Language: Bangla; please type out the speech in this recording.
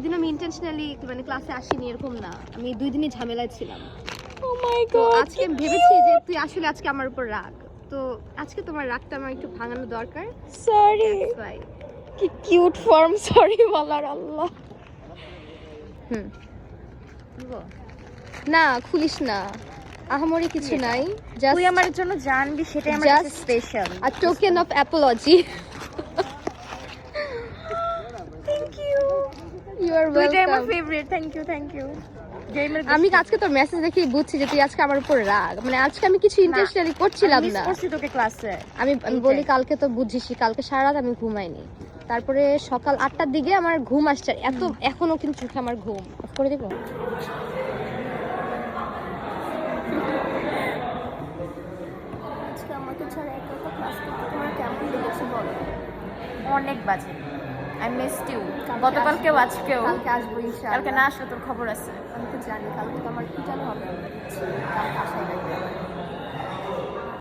ওদিন আমি ইন্টেনশনালি মানে ক্লাসে আসিনি এরকম না, আমি 2 দিনই ঝামেলায় ছিলাম। ও মাই তো গড, আজকে আমি ভেবেছি যে তুই আসলে আজকে আমার উপর রাগ, তো আজকে তোমার রাগটা আমার একটু ভাঙানো দরকার। সরি। That's why. কি কিউট ফর্ম সরি বলার, আল্লাহ। না খুলিস না, আহামরি কিছু নাই, জাস্ট তুই আমার জন্য জানবি সেটাই আমার কাছে Just special. a token of apology. Thank you. You are তুইটাই আমার welcome. Favourite, thank you. আমি আজকে তোর মেসেজ দেখে বুঝছি যে তুই আজকে আমার উপর রাগ, মানে আজকে আমি কিছু ইন্টেনশনালি করছিলাম মিস না। করছি তোকে ক্লাসে। আমি বলি কালকে তো বুঝিসই, কালকে সারা রাত আমি ঘুমাইনি, তারপরে সকাল 8টার দিকে আমার ঘুম আসছে, এত এখনো কিন্তু চোখে আমার ঘুম। অফ করে দিব। আজকে আমাকে ছাড়া একা একা ক্লাস করতে তোমার কেমন লেগেছে বলো? অনেক বাজে। I missed you. গতকালকেও আজকেও। কালকে আসবো ইনশাআল্লাহ। কালকে না আসলে তোর খবর আছে। আমি তো জানি কালকে তো আমার কি জানো হবে, কালকে আসাই